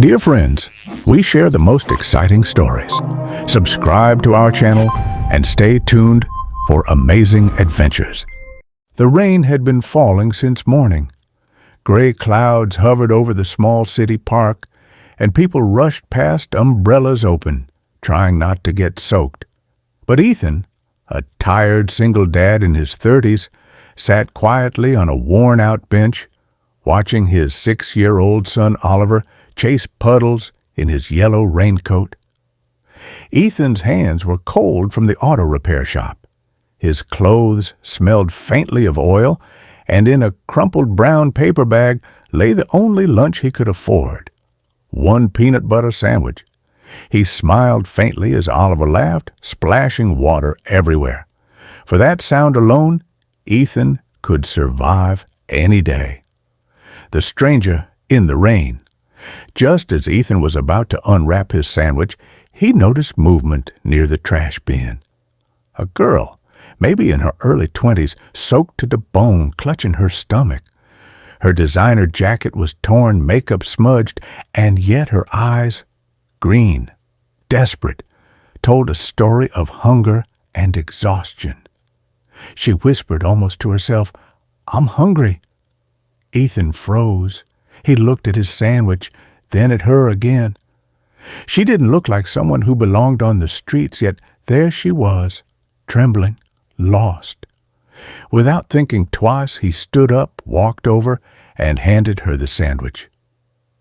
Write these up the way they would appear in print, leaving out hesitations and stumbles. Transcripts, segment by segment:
Dear friends, we share the most exciting stories. Subscribe to our channel and stay tuned for amazing adventures. The rain had been falling since morning. Gray clouds hovered over the small city park, and people rushed past, umbrellas open, trying not to get soaked. But Ethan, a tired single dad in his 30s, sat quietly on a worn-out bench, watching his 6-year-old son Oliver chase puddles in his yellow raincoat. Ethan's hands were cold from the auto repair shop. His clothes smelled faintly of oil, and in a crumpled brown paper bag lay the only lunch he could afford, one peanut butter sandwich. He smiled faintly as Oliver laughed, splashing water everywhere. For that sound alone, Ethan could survive any day. The stranger in the rain. Just as Ethan was about to unwrap his sandwich, he noticed movement near the trash bin. A girl, maybe in her early 20s, soaked to the bone, clutching her stomach. Her designer jacket was torn, makeup smudged, and yet her eyes, green, desperate, told a story of hunger and exhaustion. She whispered almost to herself, "I'm hungry." Ethan froze. He looked at his sandwich, then at her again. She didn't look like someone who belonged on the streets, yet there she was, trembling, lost. Without thinking twice, he stood up, walked over, and handed her the sandwich.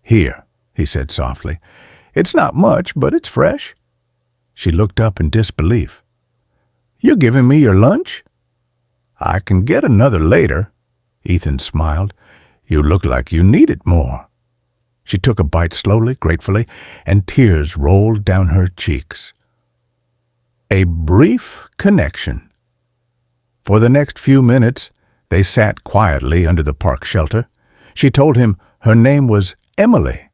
"Here," he said softly. "It's not much, but it's fresh." She looked up in disbelief. "You're giving me your lunch?" "I can get another later." Ethan smiled. "You look like you need it more." She took a bite slowly, gratefully, and tears rolled down her cheeks. A brief connection. For the next few minutes, they sat quietly under the park shelter. She told him her name was Emily.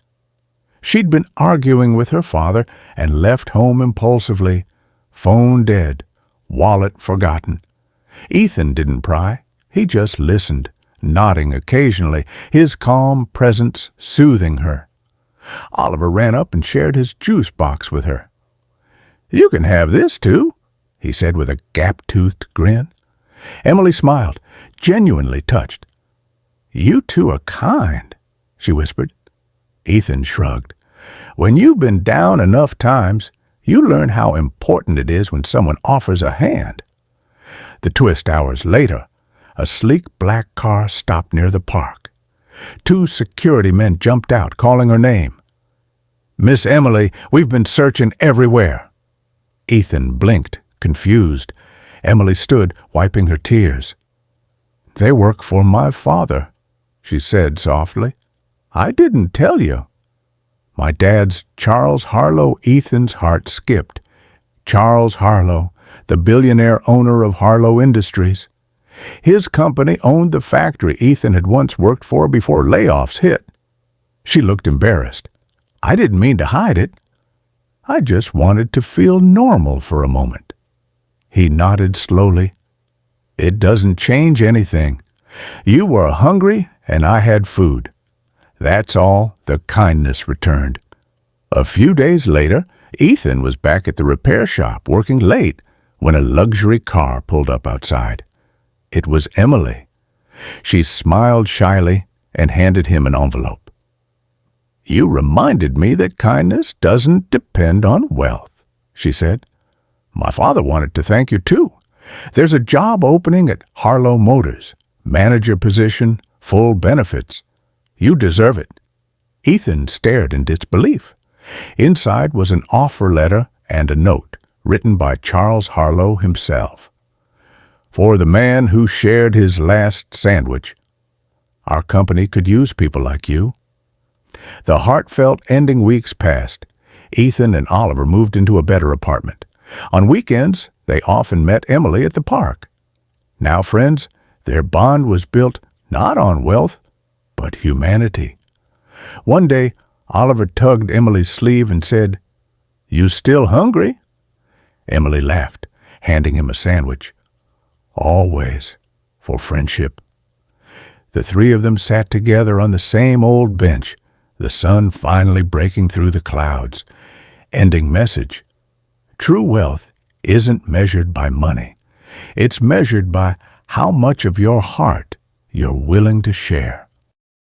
She'd been arguing with her father and left home impulsively, phone dead, wallet forgotten. Ethan didn't pry. He just listened, nodding occasionally, his calm presence soothing her. Oliver ran up and shared his juice box with her. "You can have this, too," he said with a gap-toothed grin. Emily smiled, genuinely touched. "You two are kind," she whispered. Ethan shrugged. "When you've been down enough times, you learn how important it is when someone offers a hand." The twist hours later, a sleek black car stopped near the park. 2 security men jumped out, calling her name. "Miss Emily, we've been searching everywhere." Ethan blinked, confused. Emily stood, wiping her tears. "They work for my father," she said softly. "I didn't tell you." "My dad's Charles Harlow." Ethan's heart skipped. Charles Harlow, the billionaire owner of Harlow Industries. His company owned the factory Ethan had once worked for before layoffs hit. She looked embarrassed. "I didn't mean to hide it. I just wanted to feel normal for a moment." He nodded slowly. "It doesn't change anything. You were hungry and I had food. That's all." The kindness returned. A few days later, Ethan was back at the repair shop working late when a luxury car pulled up outside. It was Emily. She smiled shyly and handed him an envelope. "You reminded me that kindness doesn't depend on wealth," she said. "My father wanted to thank you, too. There's a job opening at Harlow Motors. Manager position, full benefits. You deserve it." Ethan stared in disbelief. Inside was an offer letter and a note written by Charles Harlow himself. "For the man who shared his last sandwich. Our company could use people like you." The heartfelt ending weeks passed. Ethan and Oliver moved into a better apartment. On weekends, they often met Emily at the park. Now friends, their bond was built not on wealth, but humanity. One day, Oliver tugged Emily's sleeve and said, "You still hungry?" Emily laughed, handing him a sandwich. "Always, for friendship." The 3 of them sat together on the same old bench, the sun finally breaking through the clouds. Ending message. True wealth isn't measured by money. It's measured by how much of your heart you're willing to share.